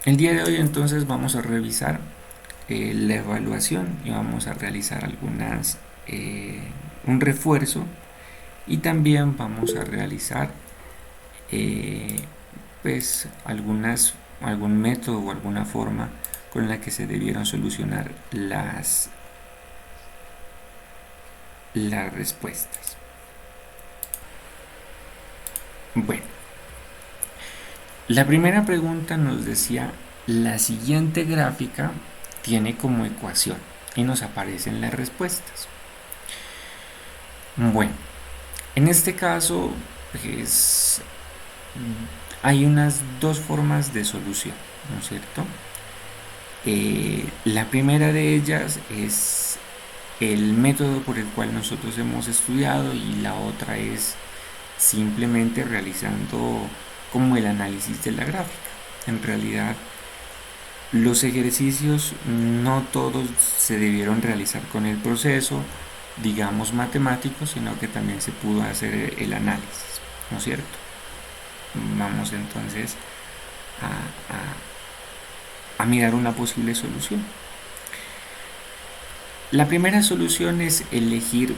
El día de hoy entonces vamos a revisar la evaluación y vamos a realizar un refuerzo y también vamos a realizar eh, pues algún método o alguna forma con la que se debieron solucionar las respuestas. Bueno, la primera pregunta nos decía, la siguiente gráfica tiene como ecuación y nos aparecen las respuestas. Bueno, en este caso pues, hay unas dos formas de solución, ¿no es cierto? La primera de ellas es el método por el cual nosotros hemos estudiado y la otra es simplemente realizando como el análisis de la gráfica. En realidad, los ejercicios no todos se debieron realizar con el proceso, digamos, matemático, sino que también se pudo hacer el análisis, ¿no es cierto? Vamos entonces a mirar una posible solución. La primera solución es elegir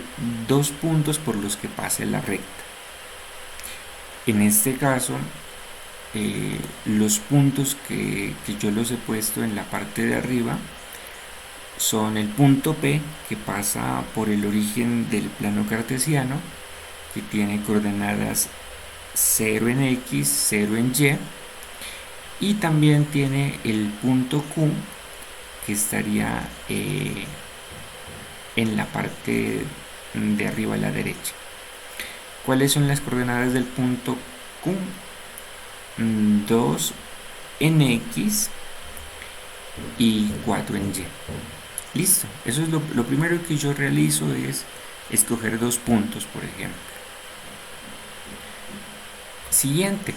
dos puntos por los que pase la recta. En este caso, los puntos que yo los he puesto en la parte de arriba son el punto P, que pasa por el origen del plano cartesiano, que tiene coordenadas 0 en X, 0 en Y, y también tiene el punto Q, que estaría en la parte de arriba a la derecha. ¿Cuáles son las coordenadas del punto Q? 2 en X y 4 en Y. Listo, eso es lo primero que yo realizo, es escoger dos puntos, por ejemplo. Siguiente,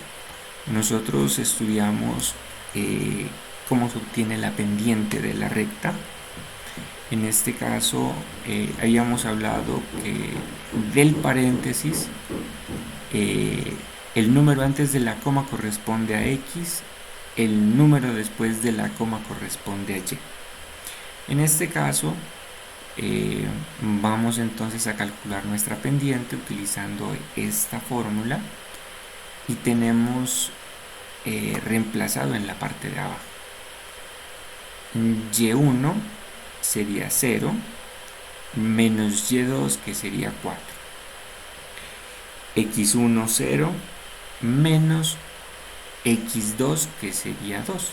nosotros estudiamos cómo se obtiene la pendiente de la recta. En este caso, habíamos hablado del paréntesis, el número antes de la coma corresponde a X, el número después de la coma corresponde a Y. En este caso, vamos entonces a calcular nuestra pendiente utilizando esta fórmula y tenemos reemplazado en la parte de abajo. Y1 sería 0 menos Y2 que sería 4. X1 0 menos X2 que sería 2.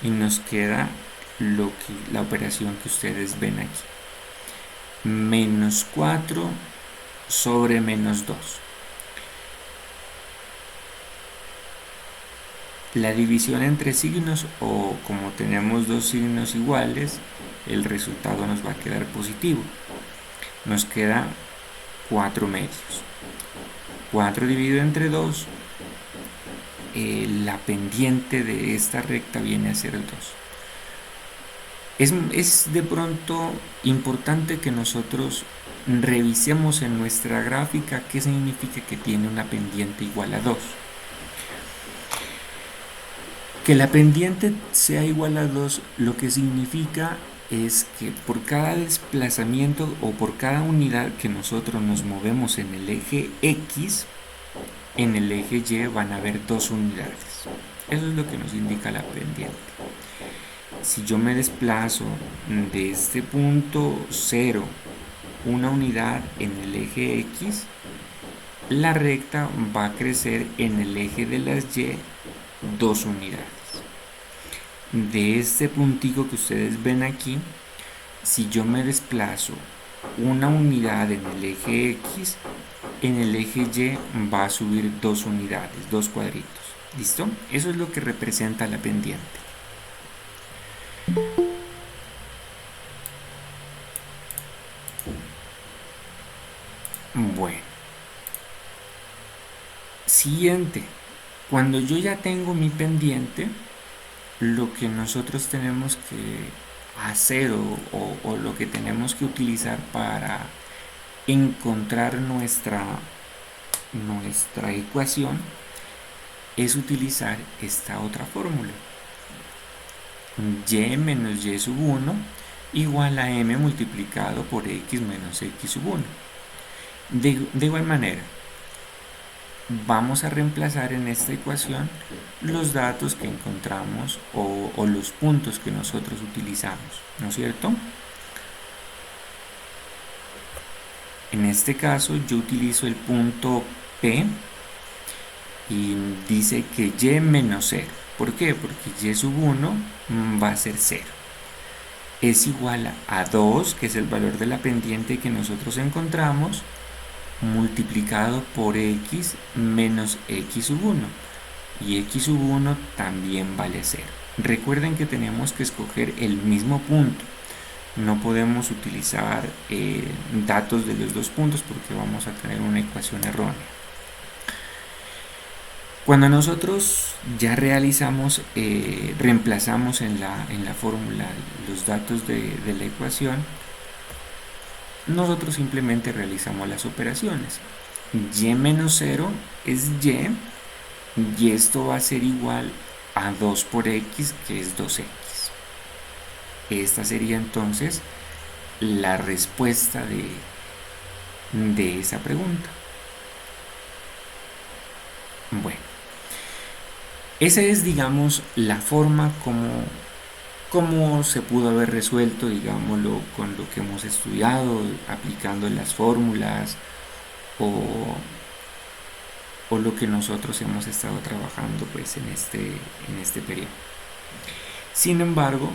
Y nos queda la operación que ustedes ven aquí. Menos 4 sobre menos 2. La división entre signos, o como tenemos dos signos iguales, el resultado nos va a quedar positivo. Nos queda 4 medios. 4 dividido entre 2, la pendiente de esta recta viene a ser 2. Es de pronto importante que nosotros revisemos en nuestra gráfica qué significa que tiene una pendiente igual a 2. Que la pendiente sea igual a 2 lo que significa es que por cada desplazamiento o por cada unidad que nosotros nos movemos en el eje X, en el eje Y van a haber 2 unidades. Eso es lo que nos indica la pendiente. Si yo me desplazo de este punto 0 una unidad en el eje X, la recta va a crecer en el eje de las Y 2 unidades. De este puntico que ustedes ven aquí, si yo me desplazo una unidad en el eje X, en el eje Y va a subir 2 unidades, 2 cuadritos. ¿Listo? Eso es lo que representa la pendiente. Bueno. Siguiente. Cuando yo ya tengo mi pendiente, lo que nosotros tenemos que hacer o lo que tenemos que utilizar para encontrar nuestra ecuación es utilizar esta otra fórmula. y menos y sub 1 igual a m multiplicado por x menos x sub 1. De igual manera, vamos a reemplazar en esta ecuación los datos que encontramos o los puntos que nosotros utilizamos, ¿no es cierto? En este caso yo utilizo el punto P y dice que y menos 0. ¿Por qué? Porque y sub 1 va a ser 0. Es igual a 2, que es el valor de la pendiente que nosotros encontramos, multiplicado por x menos x sub 1. Y x sub 1 también vale 0. Recuerden que tenemos que escoger el mismo punto. No podemos utilizar datos de los dos puntos porque vamos a tener una ecuación errónea. Cuando nosotros ya realizamos, reemplazamos en la fórmula los datos de la ecuación, nosotros simplemente realizamos las operaciones. Y menos 0 es y esto va a ser igual a 2 por x, que es 2x. Esta sería entonces la respuesta de esa pregunta. Bueno, esa es, digamos, la forma como se pudo haber resuelto, digámoslo, con lo que hemos estudiado, aplicando las fórmulas o lo que nosotros hemos estado trabajando pues en este periodo. Sin embargo,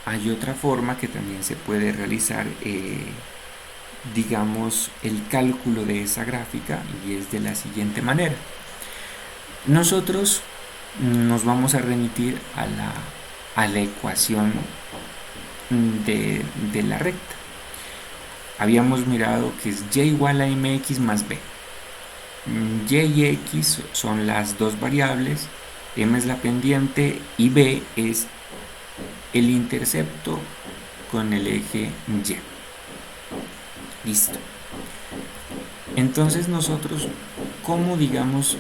hay otra forma que también se puede realizar, digamos, el cálculo de esa gráfica, y es de la siguiente manera. Nosotros nos vamos a remitir a la ecuación de la recta. Habíamos mirado que es y igual a mx más b. Y y x son las dos variables, m es la pendiente y b es el intercepto con el eje y. Listo. Entonces nosotros, como digamos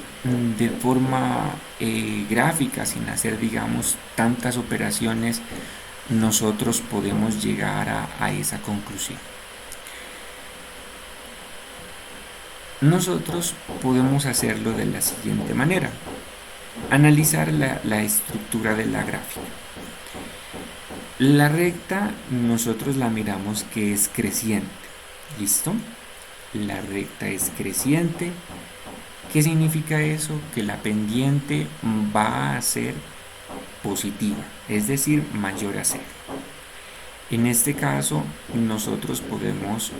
de forma gráfica, sin hacer digamos tantas operaciones, nosotros podemos llegar a esa conclusión? Nosotros podemos hacerlo de la siguiente manera: analizar la estructura de la gráfica. La recta nosotros la miramos que es creciente. ¿Listo? La recta es creciente. ¿Qué significa eso? Que la pendiente va a ser positiva, es decir, mayor a 0. En este caso nosotros podemos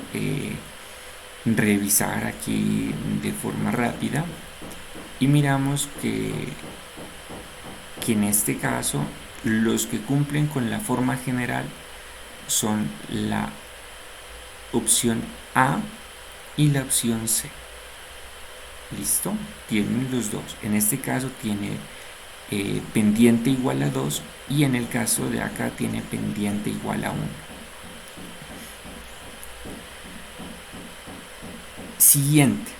revisar aquí de forma rápida y miramos que en este caso los que cumplen con la forma general son la opción A y la opción C. ¿Listo? Tienen los dos. En este caso tiene pendiente igual a 2 y en el caso de acá tiene pendiente igual a 1. Siguiente.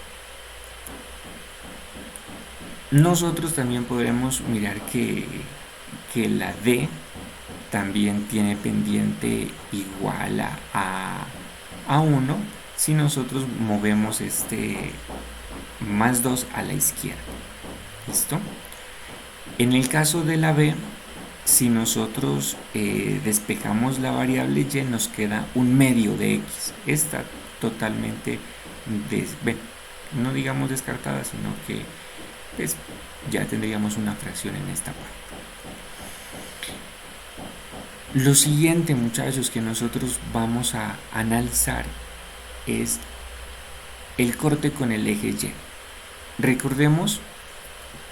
Nosotros también podremos mirar que la D también tiene pendiente igual a 1 si nosotros movemos este más 2 a la izquierda. ¿Listo? En el caso de la B, si nosotros despejamos la variable y, nos queda un medio de x. Está totalmente, no digamos descartada, sino que pues, ya tendríamos una fracción en esta parte. Lo siguiente, muchachos, que nosotros vamos a analizar es el corte con el eje Y. Recordemos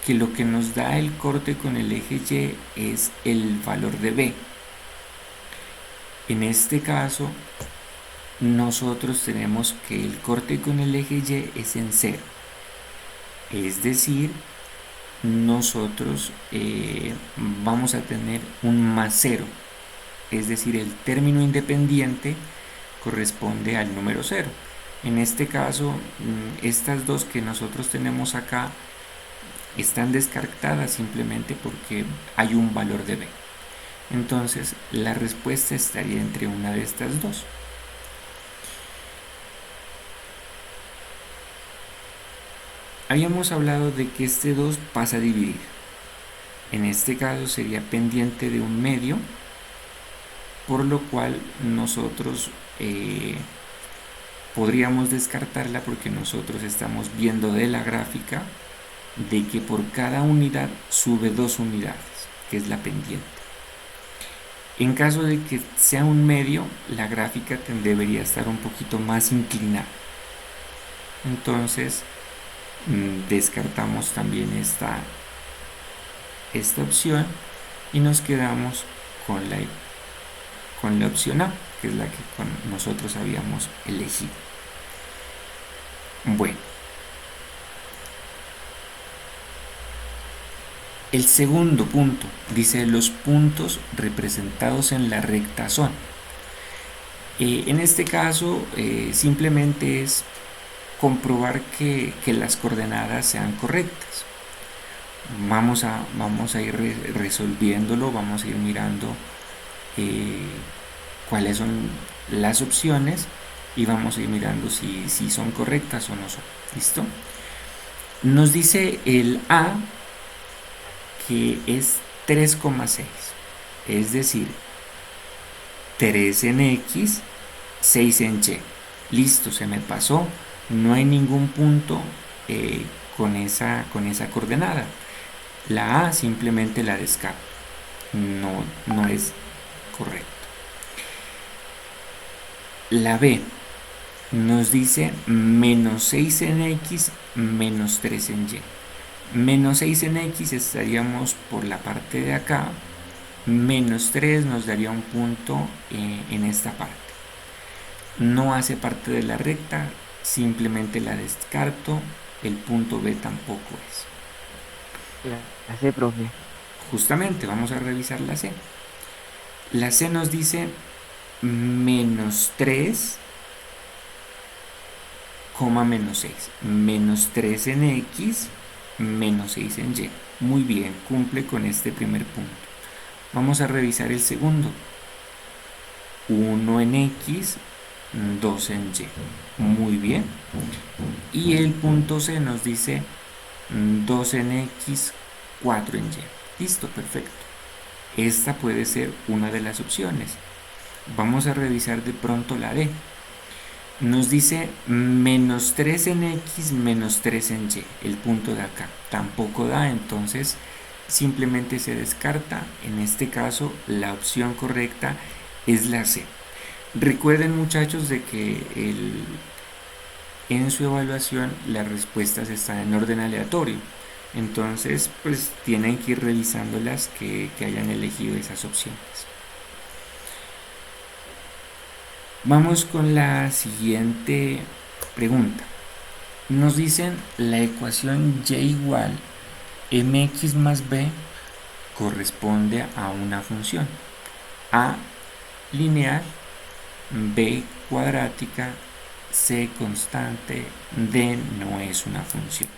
que lo que nos da el corte con el eje Y es el valor de B. En este caso, nosotros tenemos que el corte con el eje Y es en 0. Es decir, nosotros vamos a tener un más 0. Es decir, el término independiente corresponde al número 0. En este caso, estas dos que nosotros tenemos acá están descartadas simplemente porque hay un valor de B. Entonces la respuesta estaría entre una de estas dos. Habíamos hablado de que este 2 pasa a dividir. En este caso sería pendiente de un medio, por lo cual nosotros podríamos descartarla porque nosotros estamos viendo de la gráfica de que por cada unidad sube 2 unidades, que es la pendiente. En caso de que sea un medio, la gráfica debería estar un poquito más inclinada. Entonces descartamos también esta opción y nos quedamos con la opción A, que es la que nosotros habíamos elegido. Bueno, el segundo punto dice: los puntos representados en la recta son. En este caso simplemente es comprobar que las coordenadas sean correctas. Vamos a ir resolviéndolo, vamos a ir mirando cuáles son las opciones y vamos a ir mirando si son correctas o no son. ¿Listo? Nos dice el A que es 3,6, es decir, 3 en X, 6 en Y. Listo, se me pasó, no hay ningún punto con esa coordenada. La A simplemente la descarto, no es correcto. La B nos dice menos 6 en X, menos 3 en Y. Menos 6 en X estaríamos por la parte de acá, menos 3 nos daría un punto en esta parte. No hace parte de la recta, simplemente la descarto, el punto B tampoco es. La C, profe. Justamente, vamos a revisar la C. La C nos dice menos 3, menos 6. Menos 3 en X, menos 6 en Y. Muy bien, cumple con este primer punto. Vamos a revisar el segundo. 1 en X, 2 en Y. Muy bien. Y el punto C nos dice 2 en X, 4 en Y. Listo, perfecto. Esta puede ser una de las opciones. Vamos a revisar de pronto la D. Nos dice menos 3 en X, menos 3 en Y. El punto de acá tampoco da, entonces simplemente se descarta. En este caso la opción correcta es la C. Recuerden, muchachos, de que en su evaluación las respuestas están en orden aleatorio, entonces pues tienen que ir revisando las que hayan elegido esas opciones. Vamos con la siguiente pregunta. Nos dicen la ecuación y igual mx más b corresponde a una función a lineal, b cuadrática, c constante, d no es una función.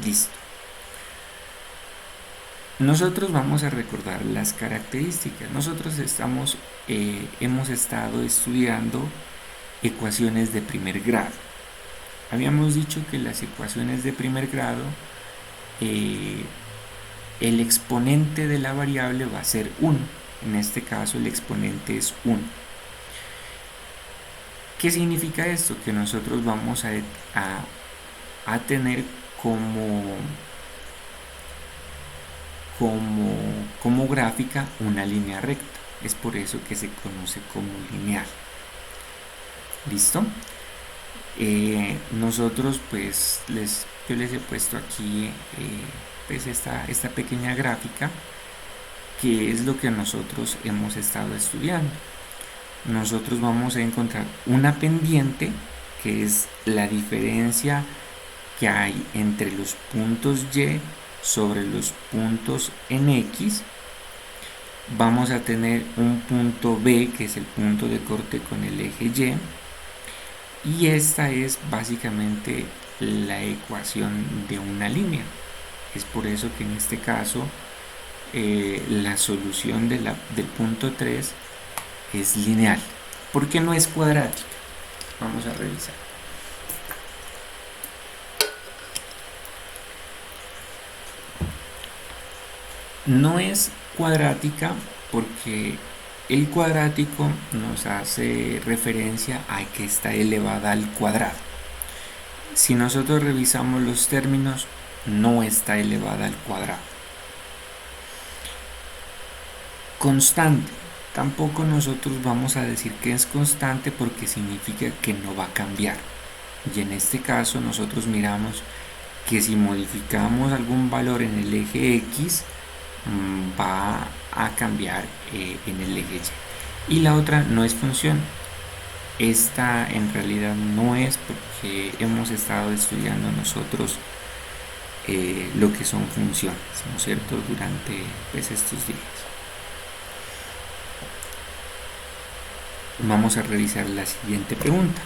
Listo. Nosotros vamos a recordar las características. Nosotros hemos estado estudiando ecuaciones de primer grado. Habíamos dicho que las ecuaciones de primer grado, el exponente de la variable va a ser 1. En este caso el exponente es 1. ¿Qué significa esto? Que nosotros vamos a tener como gráfica una línea recta. Es por eso que se conoce como lineal. ¿Listo? Nosotros pues yo les he puesto aquí pues esta pequeña gráfica, que es lo que nosotros hemos estado estudiando. Nosotros vamos a encontrar una pendiente, que es la diferencia que hay entre los puntos Y sobre los puntos en X. Vamos a tener un punto B, que es el punto de corte con el eje Y, y esta es básicamente la ecuación de una línea. Es por eso que en este caso la solución del punto 3 es lineal. ¿Por qué no es cuadrática? Vamos a revisar. No es cuadrática porque el cuadrático nos hace referencia a que está elevada al cuadrado. Si nosotros revisamos los términos, no está elevada al cuadrado. Constante. Tampoco nosotros vamos a decir que es constante porque significa que no va a cambiar. Y en este caso nosotros miramos que si modificamos algún valor en el eje X, va a cambiar en el eje Y. Y la otra no es función. Esta en realidad no es porque hemos estado estudiando nosotros lo que son funciones, ¿no es cierto?, durante pues, estos días. Vamos a revisar la siguiente pregunta.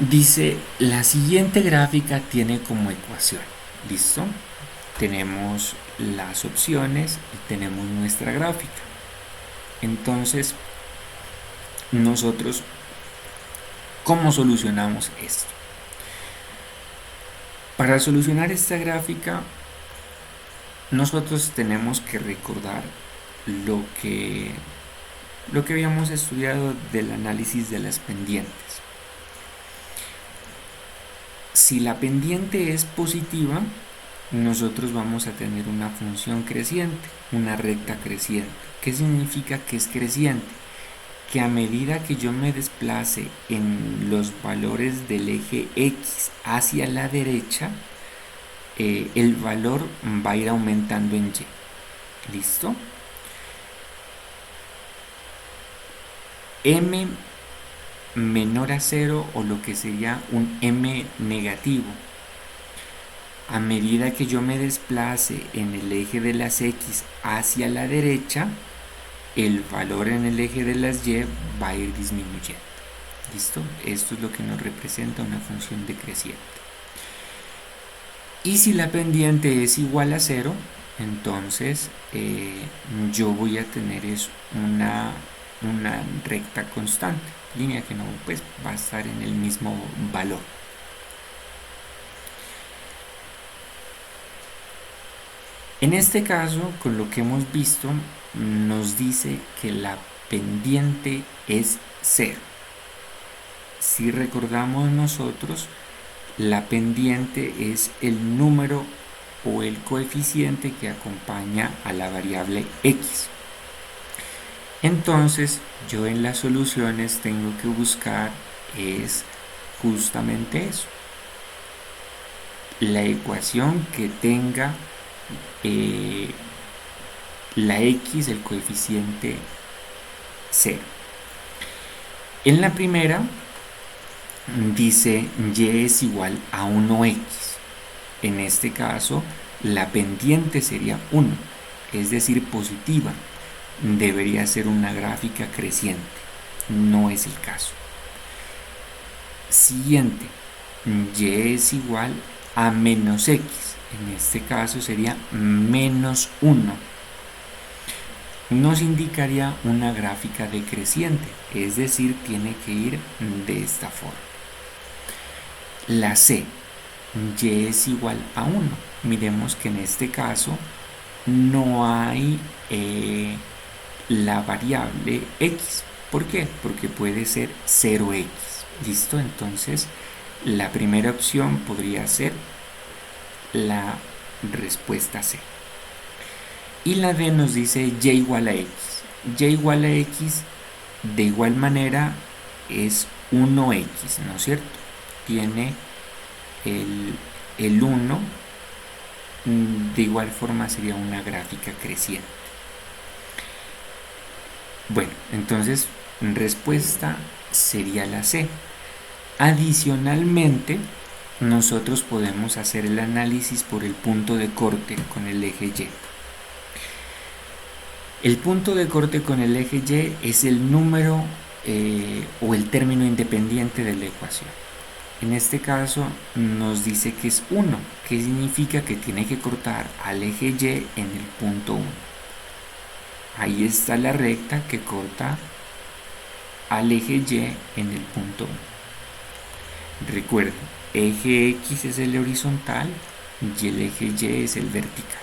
Dice, la siguiente gráfica tiene como ecuación. ¿Listo? Tenemos las opciones y tenemos nuestra gráfica. Entonces, nosotros, ¿cómo solucionamos esto? Para solucionar esta gráfica, nosotros tenemos que recordar lo que habíamos estudiado del análisis de las pendientes. Si la pendiente es positiva, nosotros vamos a tener una función creciente, una recta creciente. ¿Qué significa que es creciente? Que a medida que yo me desplace en los valores del eje X hacia la derecha, el valor va a ir aumentando en Y. ¿Listo? M menor a 0 o lo que sería un M negativo. A medida que yo me desplace en el eje de las X hacia la derecha, el valor en el eje de las Y va a ir disminuyendo. ¿Listo? Esto es lo que nos representa una función decreciente. Y si la pendiente es igual a 0, entonces yo voy a tener una recta constante, línea que no pues, va a estar en el mismo valor. En este caso, con lo que hemos visto, nos dice que la pendiente es 0. Si recordamos nosotros, la pendiente es el número o el coeficiente que acompaña a la variable X. Entonces, yo en las soluciones tengo que buscar es justamente eso. La ecuación que tenga la X, el coeficiente 0. En la primera dice Y es igual a 1X. En este caso, la pendiente sería 1, es decir, positiva. Debería ser una gráfica creciente. No es el caso. Siguiente, Y es igual a menos X. En este caso sería menos 1. Nos indicaría una gráfica decreciente, es decir, tiene que ir de esta forma. La C, Y es igual a 1. Miremos que en este caso no hay la variable X. ¿Por qué? Porque puede ser 0X. ¿Listo? Entonces, la primera opción podría ser la respuesta C. Y la D nos dice Y igual a X. Y igual a X, de igual manera, es 1X, ¿no es cierto? Tiene el 1, de igual forma sería una gráfica creciente. Bueno, entonces, respuesta sería la C. Adicionalmente, nosotros podemos hacer el análisis por el punto de corte con el eje Y. El punto de corte con el eje Y es el número o el término independiente de la ecuación. En este caso nos dice que es 1, que significa que tiene que cortar al eje Y en el punto 1. Ahí está la recta que corta al eje Y en el punto 1. Recuerden, eje X es el horizontal y el eje Y es el vertical.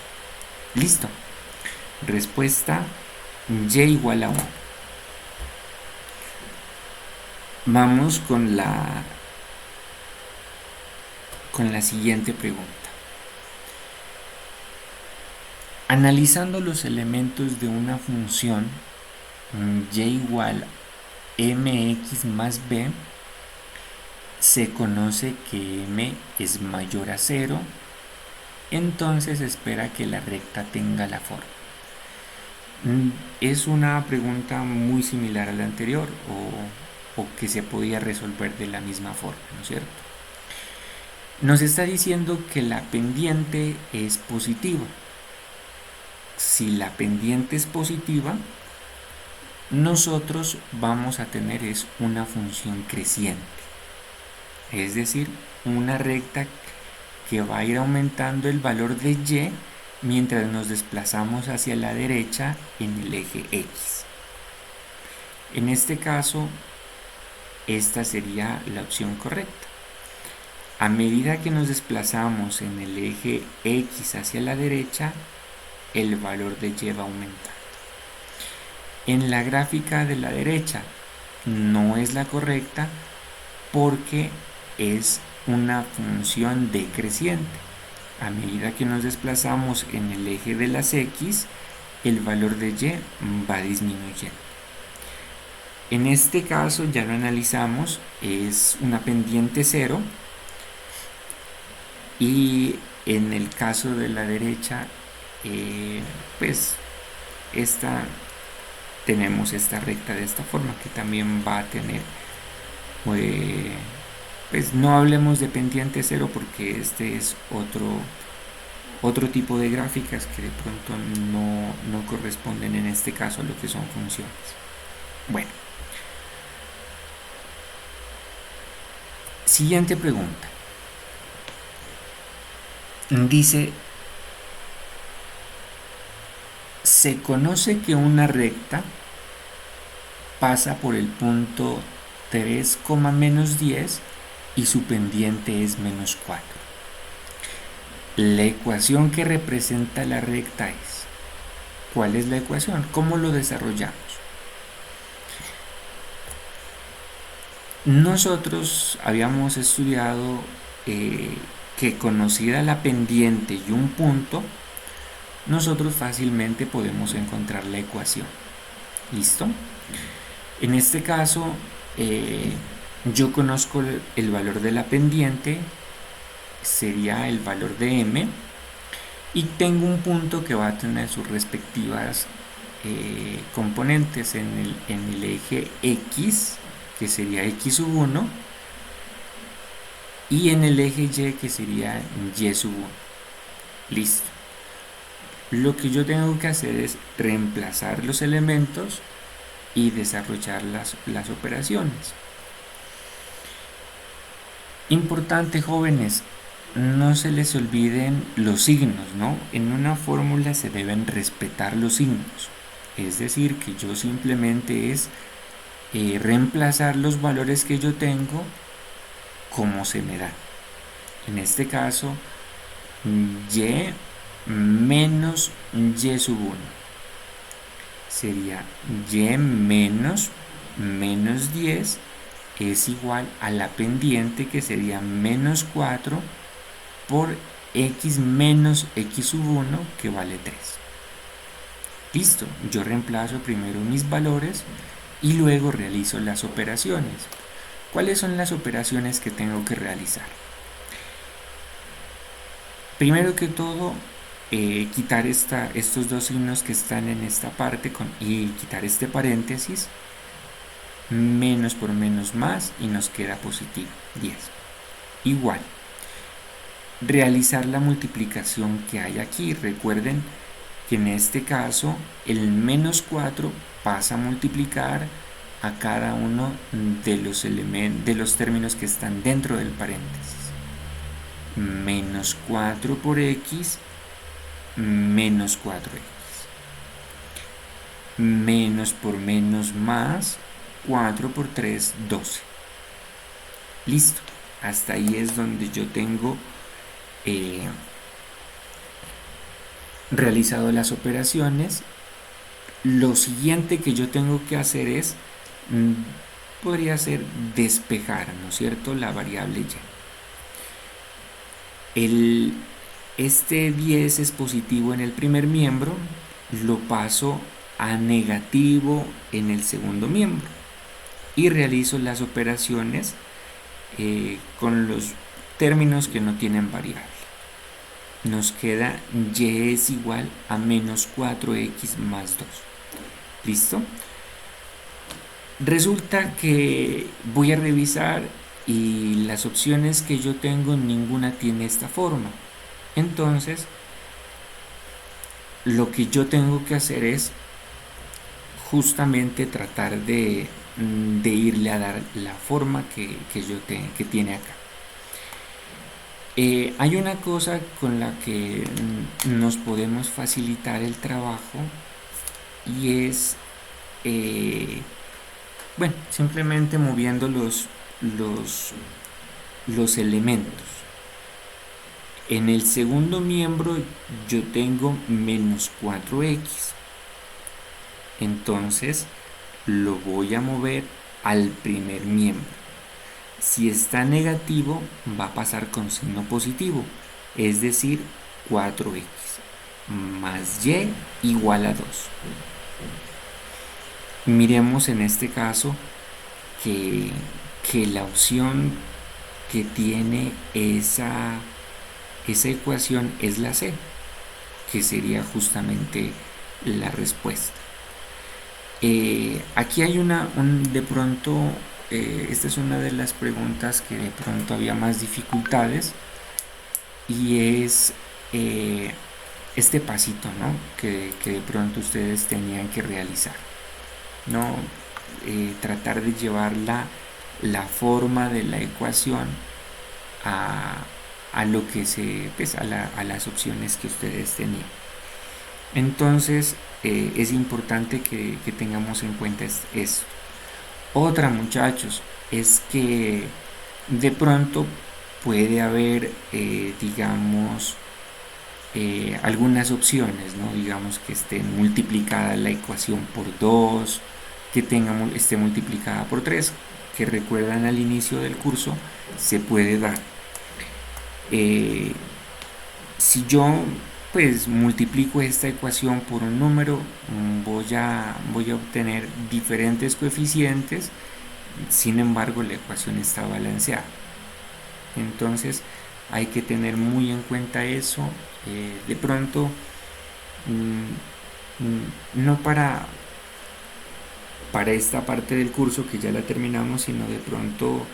Listo. Respuesta Y igual a 1. Vamos con la siguiente pregunta. Analizando los elementos de una función y igual mx más b, se conoce que m es mayor a 0, entonces espera que la recta tenga la forma. Es una pregunta muy similar a la anterior o que se podía resolver de la misma forma, ¿no es cierto? Nos está diciendo que la pendiente es positiva. Si la pendiente es positiva, nosotros vamos a tener es una función creciente, es decir, una recta que va a ir aumentando el valor de y mientras nos desplazamos hacia la derecha en el eje X. En este caso, esta sería la opción correcta. A medida que nos desplazamos en el eje X hacia la derecha, el valor de y va a aumentar. En la gráfica de la derecha no es la correcta porque es una función decreciente. A medida que nos desplazamos en el eje de las X, el valor de y va disminuyendo. En este caso ya lo analizamos, es una pendiente 0 y en el caso de la derecha, pues tenemos esta recta de esta forma que también va a tener, pues no hablemos de pendiente 0 porque este es otro tipo de gráficas que de pronto no corresponden en este caso a lo que son funciones. Bueno, siguiente pregunta. Dice, se conoce que una recta pasa por el punto 3, menos 10 y su pendiente es menos 4. La ecuación que representa la recta es, ¿cuál es la ecuación? ¿Cómo lo desarrollamos? Nosotros habíamos estudiado que conocida la pendiente y un punto, nosotros fácilmente podemos encontrar la ecuación. ¿Listo? En este caso, yo conozco el valor de la pendiente, sería el valor de m, y tengo un punto que va a tener sus respectivas componentes en el eje X, que sería x sub 1, y en el eje Y, que sería y sub 1. Listo. Lo que yo tengo que hacer es reemplazar los elementos y desarrollar las operaciones. Importante, jóvenes, no se les olviden los signos, ¿no? En una fórmula se deben respetar los signos. Es decir, que yo simplemente es reemplazar los valores que yo tengo como se me da. En este caso, y menos y sub 1 sería y menos 10 es igual a la pendiente, que sería menos 4 por x menos x sub 1, que vale 3. Listo, yo reemplazo primero mis valores y luego realizo las operaciones. ¿Cuáles son las operaciones que tengo que realizar? Primero que todo, quitar estos dos signos que están en esta parte y quitar este paréntesis. Menos por menos más y nos queda positivo, 10. Igual, realizar la multiplicación que hay aquí. Recuerden que en este caso el menos 4 pasa a multiplicar a cada uno de los términos que están dentro del paréntesis. Menos 4 por x, menos 4x. Menos por menos más, 4 por 3, 12. Listo. Hasta ahí es donde yo tengo realizado las operaciones. Lo siguiente que yo tengo que hacer es, podría ser despejar, ¿no es cierto?, la variable y. Este 10 es positivo en el primer miembro, lo paso a negativo en el segundo miembro y realizo las operaciones con los términos que no tienen variable. Nos queda y es igual a menos 4x más 2. ¿Listo? Resulta que voy a revisar y las opciones que yo tengo, ninguna tiene esta forma. Entonces, lo que yo tengo que hacer es justamente tratar de irle a dar la forma que tiene acá. Hay una cosa con la que nos podemos facilitar el trabajo y es, bueno, simplemente moviendo los elementos. En el segundo miembro yo tengo menos 4x. Entonces lo voy a mover al primer miembro. Si está negativo, va a pasar con signo positivo, es decir, 4x más y igual a 2. Miremos en este caso que la opción que tiene esa ecuación es la C, que sería justamente la respuesta. Aquí hay de pronto, esta es una de las preguntas que de pronto había más dificultades, y es este pasito, ¿no?, que de pronto ustedes tenían que realizar, ¿no? Tratar de llevar la forma de la ecuación a lo que pues a las opciones que ustedes tenían. Entonces es importante que tengamos en cuenta eso. Otra, muchachos, es que de pronto puede haber, digamos, algunas opciones, ¿no? Digamos que esté multiplicada la ecuación por 2, que esté multiplicada por 3, que recuerdan al inicio del curso, se puede dar. Si yo pues multiplico esta ecuación por un número, voy a obtener diferentes coeficientes, sin embargo la ecuación está balanceada. Entonces hay que tener muy en cuenta eso. De pronto, no para esta parte del curso que ya la terminamos, sino de pronto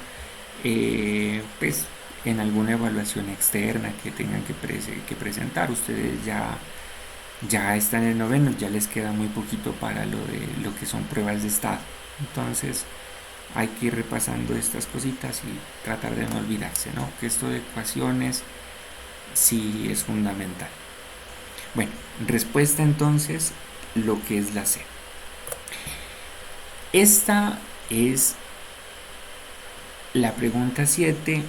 pues en alguna evaluación externa que tengan que presentar. Ustedes ya están en el noveno, ya les queda muy poquito para lo que son pruebas de estado. Entonces hay que ir repasando estas cositas y tratar de no olvidarse, ¿no?, que esto de ecuaciones sí es fundamental. Bueno, respuesta entonces, lo que es la C. Esta es la pregunta 7,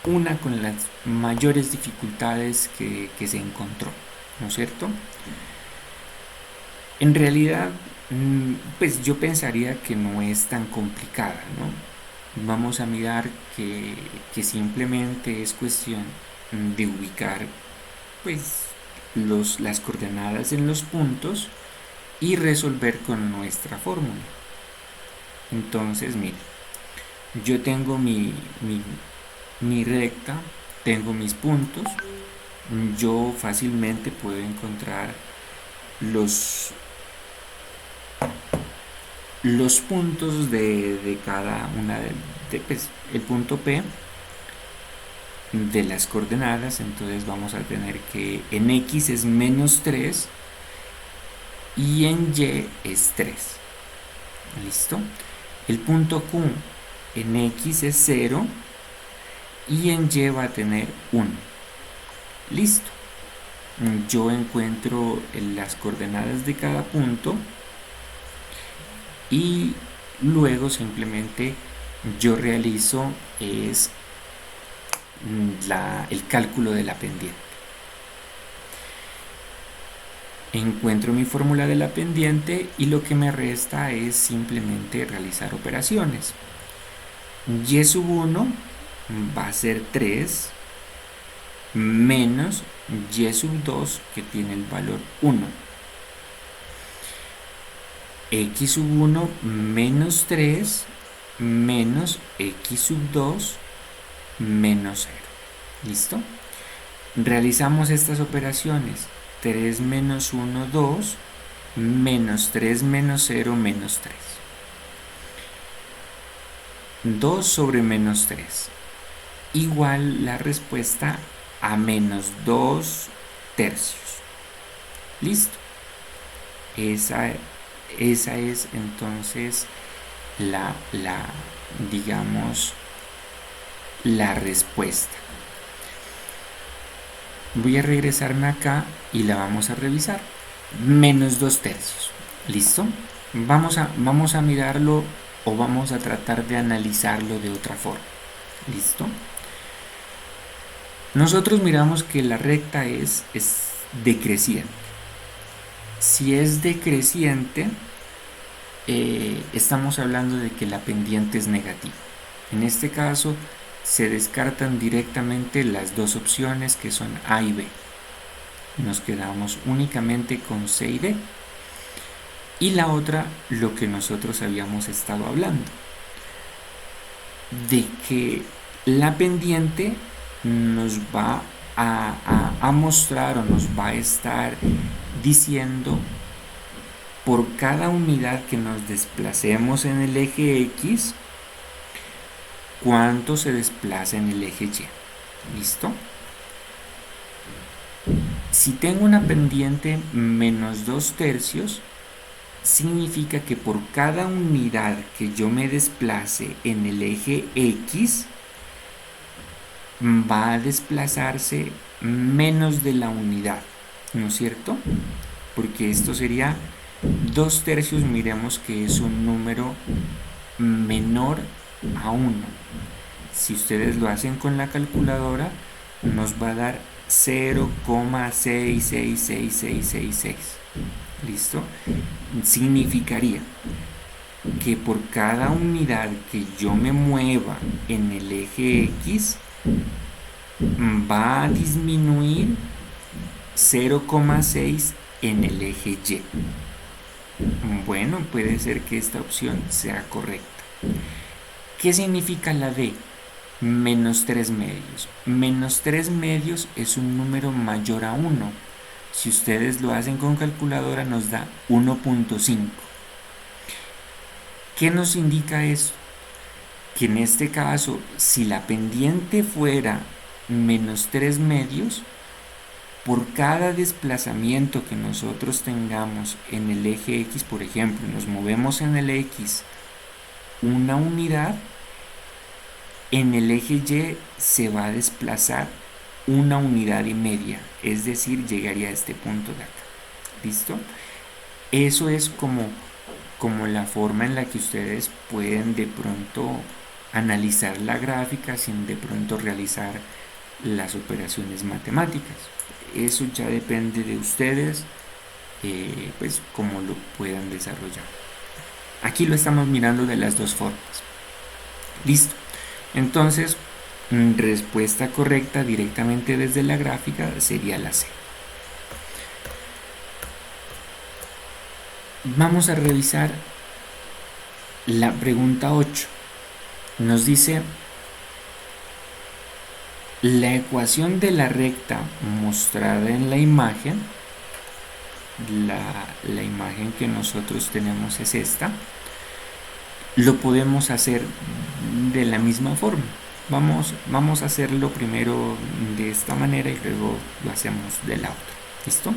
una con las mayores dificultades que se encontró, ¿no es cierto? En realidad, pues yo pensaría que no es tan complicada, ¿no? Vamos a mirar que simplemente es cuestión de ubicar pues las coordenadas en los puntos y resolver con nuestra fórmula. Entonces, mire, yo tengo mi recta, tengo mis puntos, yo fácilmente puedo encontrar los puntos de cada una pues, el punto P de las coordenadas. Entonces vamos a tener que en X es menos 3 y en Y es 3. ¿Listo? El punto Q en X es 0 y en Y va a tener 1. Listo. Yo encuentro las coordenadas de cada punto y luego simplemente yo realizo el cálculo de la pendiente. Encuentro mi fórmula de la pendiente y lo que me resta es simplemente realizar operaciones. Y sub 1 va a ser 3 menos y sub 2, que tiene el valor 1. X sub 1 menos 3 menos X sub 2 menos 0. ¿Listo? Realizamos estas operaciones. 3 menos 1, 2, menos 3 menos 0, menos 3. 2 sobre menos 3. Igual la respuesta a menos 2 tercios. Listo. Esa es entonces digamos, la respuesta. Voy a regresarme acá y la vamos a revisar. Menos 2 tercios. ¿Listo? Vamos a mirarlo o vamos a tratar de analizarlo de otra forma. ¿Listo? Nosotros miramos que la recta es decreciente. Si es decreciente, estamos hablando de que la pendiente es negativa. En este caso, se descartan directamente las dos opciones que son A y B. Nos quedamos únicamente con C y D. Y la otra, lo que nosotros habíamos estado hablando, de que la pendiente nos va a mostrar o nos va a estar diciendo por cada unidad que nos desplacemos en el eje X, cuánto se desplaza en el eje Y. ¿Listo? Si tengo una pendiente menos 2 tercios, significa que por cada unidad que yo me desplace en el eje X, va a desplazarse menos de la unidad, ¿no es cierto? Porque esto sería 2 tercios, miremos que es un número menor a 1. Si ustedes lo hacen con la calculadora, nos va a dar 0,66666. ¿Listo? Significaría que por cada unidad que yo me mueva en el eje X, va a disminuir 0,6 en el eje Y. Bueno, puede ser que esta opción sea correcta. ¿Qué significa la D? Menos 3 medios. Menos 3 medios es un número mayor a 1. Si ustedes lo hacen con calculadora, nos da 1.5. ¿Qué nos indica eso? Que en este caso, si la pendiente fuera menos 3 medios, por cada desplazamiento que nosotros tengamos en el eje X, por ejemplo, nos movemos en el X una unidad, en el eje Y se va a desplazar una unidad y media, es decir, llegaría a este punto de acá. ¿Listo? Eso es como la forma en la que ustedes pueden de pronto analizar la gráfica sin de pronto realizar las operaciones matemáticas. Eso ya depende de ustedes, pues cómo lo puedan desarrollar. Aquí lo estamos mirando de las dos formas. Listo. Entonces, respuesta correcta directamente desde la gráfica sería la C. Vamos a revisar la pregunta 8. Nos dice: la ecuación de la recta mostrada en la imagen, la imagen que nosotros tenemos es esta, lo podemos hacer de la misma forma. Vamos a hacerlo primero de esta manera y luego lo hacemos de la otra. ¿Listo?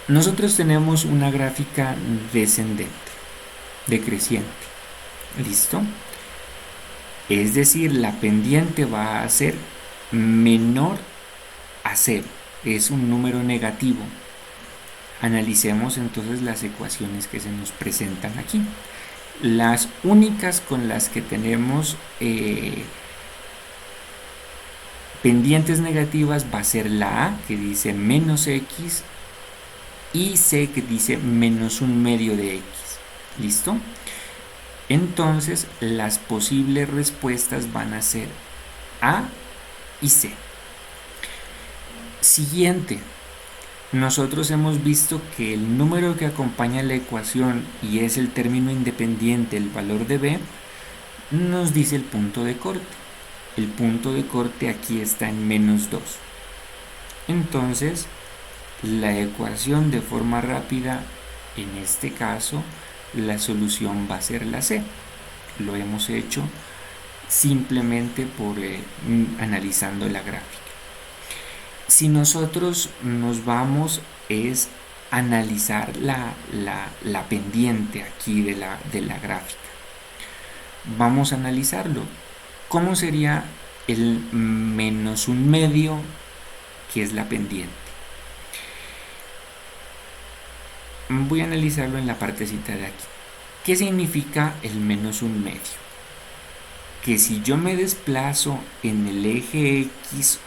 Nosotros tenemos una gráfica descendente. decreciente. ¿Listo? Es decir, la pendiente va a ser menor a cero. Es un número negativo. Analicemos entonces las ecuaciones que se nos presentan aquí. Las únicas con las que tenemos pendientes negativas va a ser la A, que dice menos X, y C, que dice menos un medio de X. ¿Listo? Entonces las posibles respuestas van a ser A y C. Siguiente. Nosotros hemos visto que el número que acompaña la ecuación y es el término independiente, el valor de B, nos dice el punto de corte. El punto de corte aquí está en menos 2. Entonces, la ecuación de forma rápida, en este caso, la solución va a ser la C. Lo hemos hecho simplemente por analizando la gráfica. Si nosotros nos vamos es analizar la pendiente aquí de la gráfica. Vamos a analizarlo. ¿Cómo sería el menos un medio, que es la pendiente? Voy a analizarlo en la partecita de aquí. ¿Qué significa el menos un medio? Que si yo me desplazo en el eje X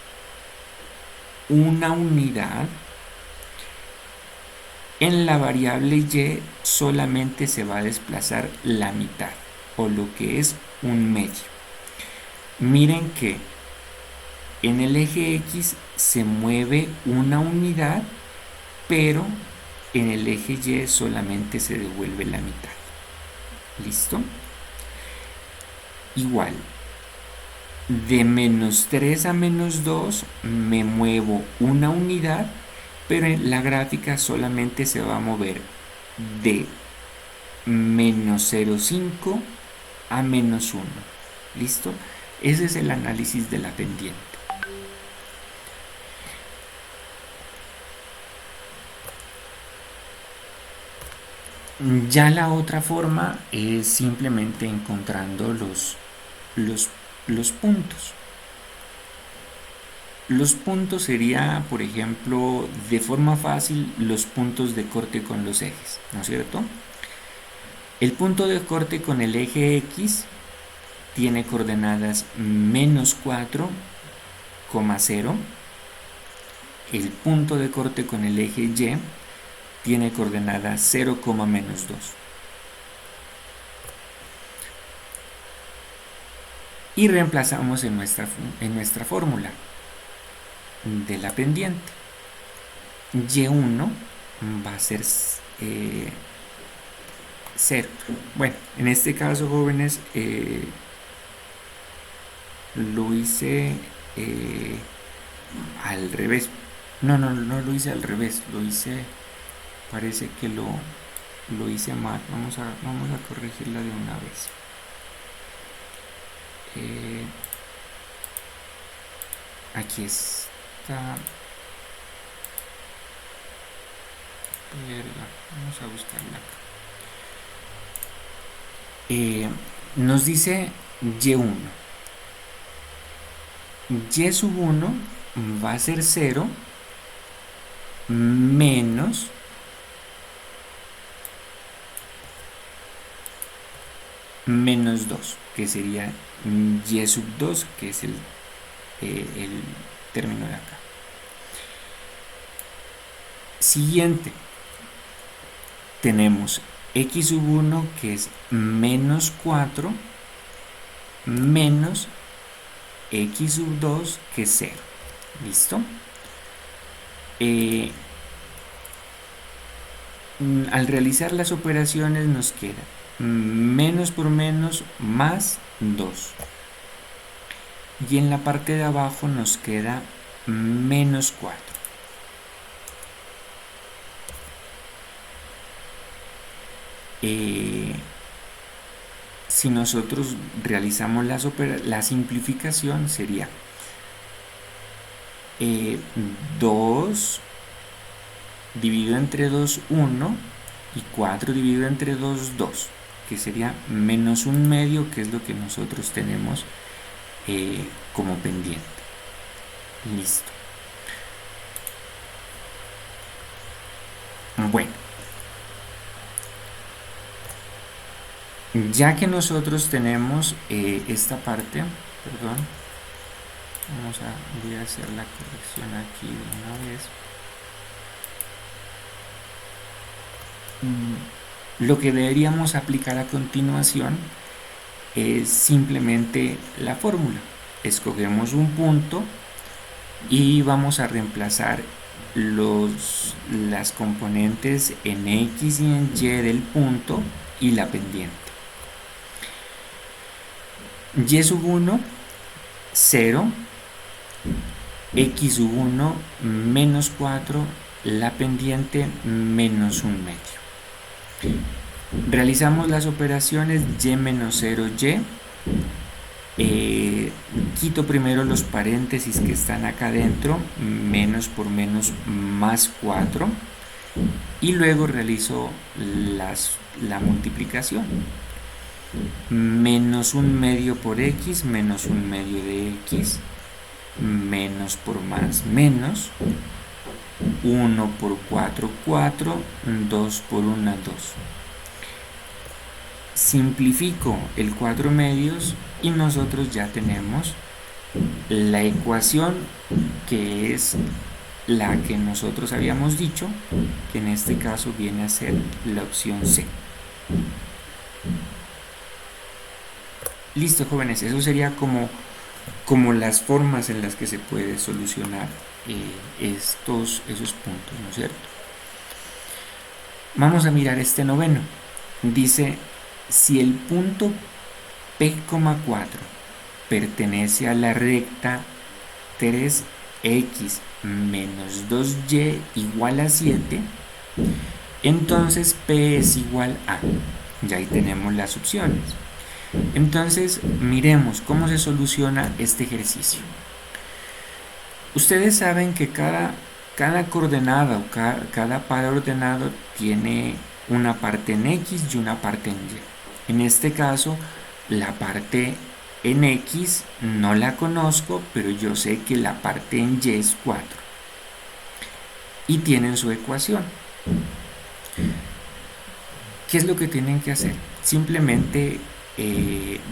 una unidad, en la variable Y solamente se va a desplazar la mitad, o lo que es un medio. Miren que en el eje X se mueve una unidad, pero en el eje Y solamente se devuelve la mitad. ¿Listo? Igual, de menos 3 a menos 2 me muevo una unidad, pero en la gráfica solamente se va a mover de menos 0,5 a menos 1. ¿Listo? Ese es el análisis de la pendiente. Ya la otra forma es simplemente encontrando los puntos. Los puntos sería, por ejemplo, de forma fácil, los puntos de corte con los ejes, ¿no es cierto? El punto de corte con el eje X tiene coordenadas menos 4,0. El punto de corte con el eje Y tiene coordenadas 0, menos 2. Y reemplazamos en nuestra fórmula de la pendiente. Y1 va a ser 0. Bueno, en este caso, jóvenes, lo hice al revés. No lo hice al revés, lo hice, parece que lo hice mal. Vamos a corregirla de una vez. Aquí está. Vamos a buscarla acá. Nos dice Y1. Y sub 1 va a ser 0 menos menos 2, que sería Y sub 2, que es el término de acá. Siguiente, tenemos X sub 1, que es menos 4, menos X sub 2, que es 0. ¿Listo? Al realizar las operaciones nos queda menos por menos más 2. Y en la parte de abajo nos queda menos 4. Si nosotros realizamos la simplificación, sería 2 dividido entre 2, 1, y 4 dividido entre 2, 2, que sería menos un medio, que es lo que nosotros tenemos como pendiente. Listo. Bueno, ya que nosotros tenemos esta parte, perdón, voy a hacer la corrección aquí de una vez. Lo que deberíamos aplicar a continuación es simplemente la fórmula. Escogemos un punto y vamos a reemplazar las componentes en X y en Y del punto y la pendiente. Y sub 1, 0, X sub 1, menos 4, la pendiente menos un medio. Realizamos las operaciones y menos 0, y. Quito primero los paréntesis que están acá dentro, menos por menos más 4, y luego realizo la multiplicación. Menos un medio por X, menos un medio de X, menos por más menos, 1 por 4, 4, 2 por 1, 2. Simplifico el 4 medios y nosotros ya tenemos la ecuación, que es la que nosotros habíamos dicho, que en este caso viene a ser la opción C. Listo, jóvenes, eso sería como las formas en las que se puede solucionar esos puntos, ¿no es cierto? Vamos a mirar este noveno. Dice, si el punto P,4 pertenece a la recta 3x menos 2y igual a 7, entonces P es igual a. Ya ahí tenemos las opciones. Entonces, miremos cómo se soluciona este ejercicio. Ustedes saben que cada coordenada o cada par ordenado tiene una parte en X y una parte en Y. En este caso, la parte en X no la conozco, pero yo sé que la parte en Y es 4. Y tienen su ecuación. ¿Qué es lo que tienen que hacer? Simplemente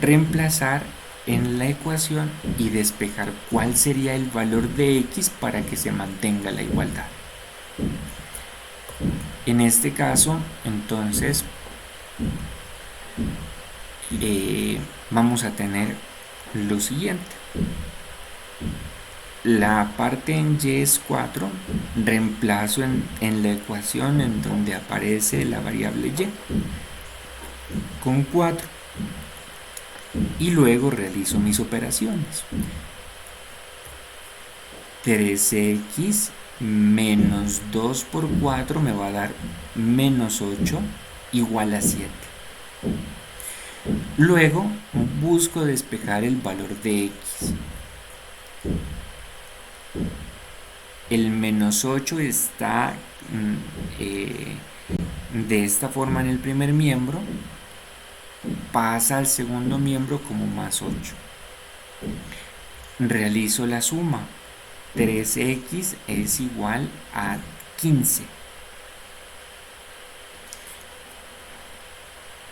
reemplazar en la ecuación y despejar cuál sería el valor de X para que se mantenga la igualdad. En este caso, entonces, vamos a tener lo siguiente. La parte en Y es 4, reemplazo en la ecuación en donde aparece la variable Y con 4 y luego realizo mis operaciones. 3x menos 2 por 4 me va a dar menos 8 igual a 7. Luego busco despejar el valor de X. El menos 8 está de esta forma en el primer miembro, pasa al segundo miembro como más 8. Realizo la suma. 3x es igual a 15.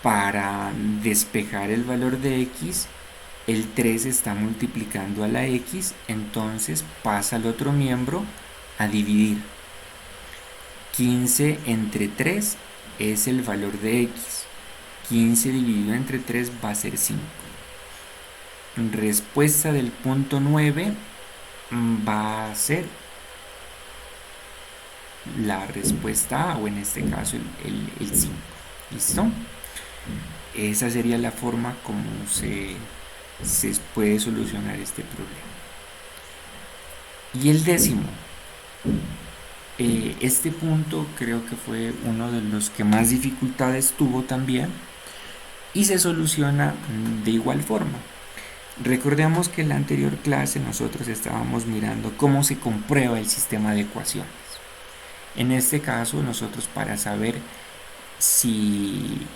Para despejar el valor de X, el 3 está multiplicando a la X, entonces pasa al otro miembro a dividir. 15 entre 3 es el valor de X. 15 dividido entre 3 va a ser 5. Respuesta del punto 9 va a ser la respuesta A, o en este caso el 5. ¿Listo? Esa sería la forma como se puede solucionar este problema. Y el décimo. Este punto creo que fue uno de los que más dificultades tuvo también, y se soluciona de igual forma. Recordemos que en la anterior clase nosotros estábamos mirando cómo se comprueba el sistema de ecuaciones. En este caso, nosotros, para saber si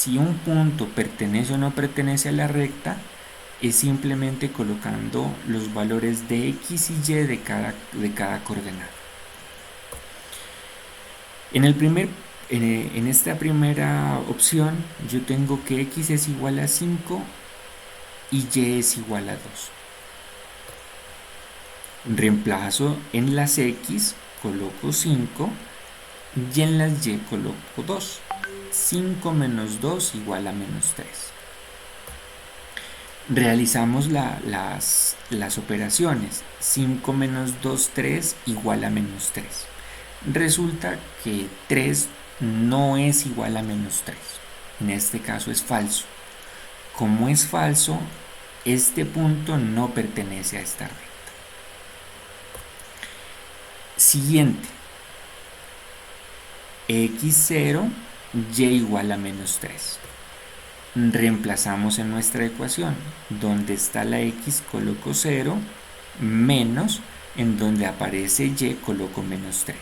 si un punto pertenece o no pertenece a la recta es simplemente colocando los valores de x y y de cada coordenada. En esta primera opción yo tengo que x es igual a 5 y y es igual a 2. Reemplazo en las x, coloco 5 y en las y coloco 2. 5 menos 2 igual a menos 3. Realizamos las operaciones. 5 menos 2, 3 igual a menos 3. Resulta que 3 no es igual a menos 3. En este caso es falso. Como es falso, este punto no pertenece a esta recta. Siguiente. x0, y igual a menos 3. Reemplazamos en nuestra ecuación. Donde está la x coloco 0, menos, en donde aparece y coloco menos 3.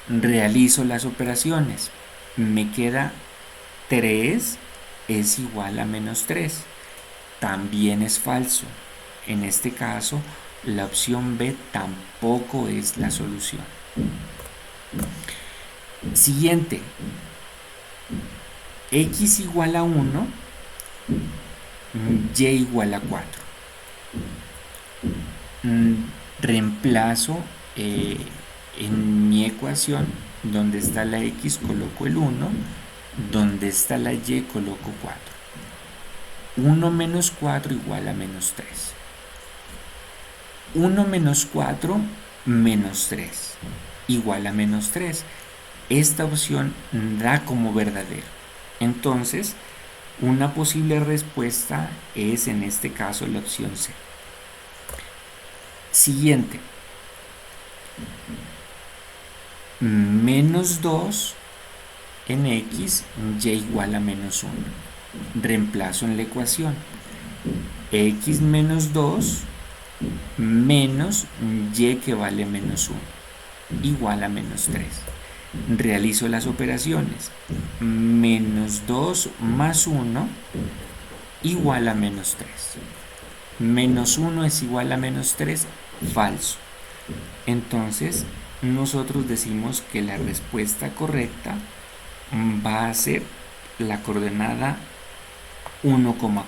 Realizo las operaciones. Me queda 3 es igual a menos 3. También es falso. En este caso, la opción B tampoco es la solución. Siguiente. X igual a 1, y igual a 4. Reemplazo en mi ecuación, donde está la x coloco el 1, donde está la y coloco 4. 1 menos 4 igual a menos 3. 1 menos 4 menos 3 igual a menos 3. Esta opción da como verdadero. Entonces, una posible respuesta es en este caso la opción C. Siguiente. Menos 2 en x, y igual a menos 1. Reemplazo en la ecuación. X menos 2 menos y que vale menos 1 igual a menos 3. Realizo las operaciones. Menos 2 más 1 igual a menos 3. Menos 1 es igual a menos 3, falso. Entonces, nosotros decimos que la respuesta correcta va a ser la coordenada 1,4.